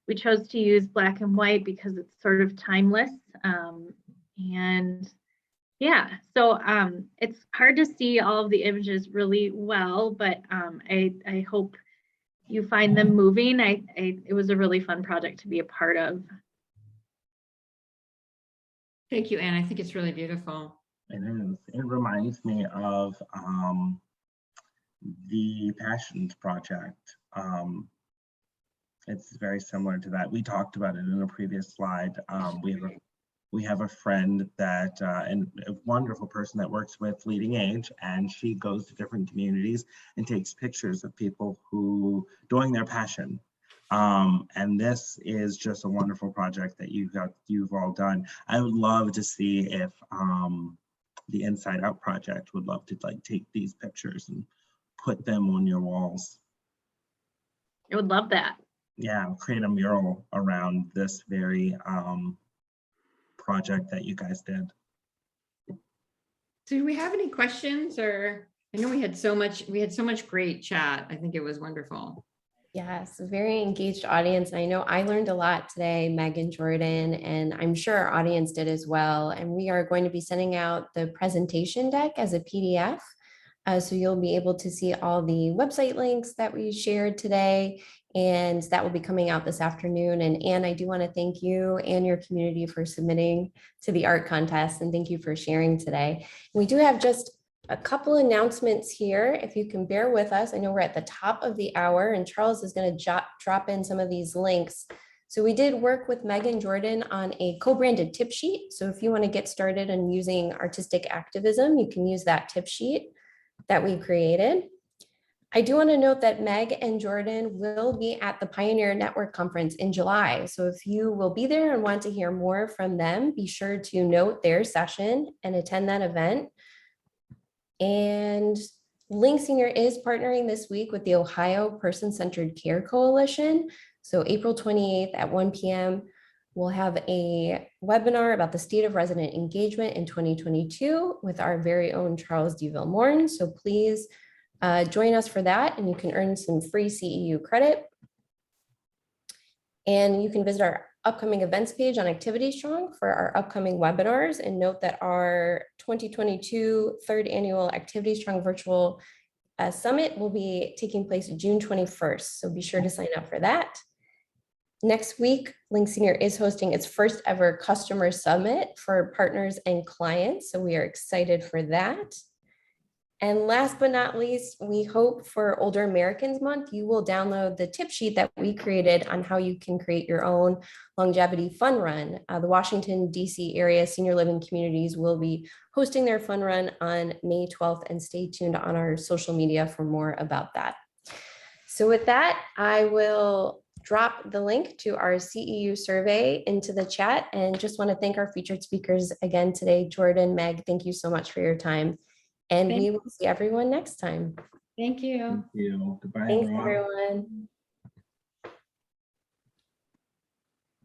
We chose to use black and white because it's sort of timeless. And yeah, so it's hard to see all of the images really well, but I hope you find them moving. It was a really fun project to be a part of. Thank you, Anne. I think it's really beautiful. It is. It reminds me of the Passions Project. It's very similar to that. We talked about it in a previous slide. We have a friend that, and a wonderful person that works with Leading Age, and she goes to different communities and takes pictures of people who doing their passion. And this is just a wonderful project that you've all done. I would love to see if the Inside Out project would love to like take these pictures and put them on your walls. I would love that. Yeah, create a mural around this very project that you guys did. So do we have any questions, or I know we had so much great chat. I think it was wonderful. Yes, a very engaged audience. I know I learned a lot today, Meg and Jordan, and I'm sure our audience did as well. And we are going to be sending out the presentation deck as a PDF. So you'll be able to see all the website links that we shared today, and that will be coming out this afternoon. And Anne, I do want to thank you and your community for submitting to the art contest, and thank you for sharing today. We do have just a couple announcements here, if you can bear with us. I know we're at the top of the hour, and Charles is going to drop in some of these links. So we did work with Meg and Jordan on a co-branded tip sheet. So if you want to get started on using artistic activism, you can use that tip sheet that we created. I do want to note that Meg and Jordan will be at the Pioneer Network Conference in July. So if you will be there and want to hear more from them, be sure to note their session and attend that event. And Link Senior is partnering this week with the Ohio Person-Centered Care Coalition. So April 28th at 1 p.m., we'll have a webinar about the state of resident engagement in 2022 with our very own Charles D. Villemorn. So please join us for that, and you can earn some free CEU credit. And you can visit our upcoming events page on ActivityStrong for our upcoming webinars, and note that our 2022 third annual ActivityStrong virtual summit will be taking place June 21st. So be sure to sign up for that. Next week, Link Senior is hosting its first ever customer summit for partners and clients. So we are excited for that. And last but not least, we hope for Older Americans Month, you will download the tip sheet that we created on how you can create your own longevity fun run. The Washington, D.C. area senior living communities will be hosting their fun run on May 12th, and stay tuned on our social media for more about that. So with that, I will drop the link to our CEU survey into the chat, and just want to thank our featured speakers again today. Jordan, Meg, thank you so much for your time. And we will see everyone next time. Thank you. Thank you. Goodbye, Thanks, everyone. everyone.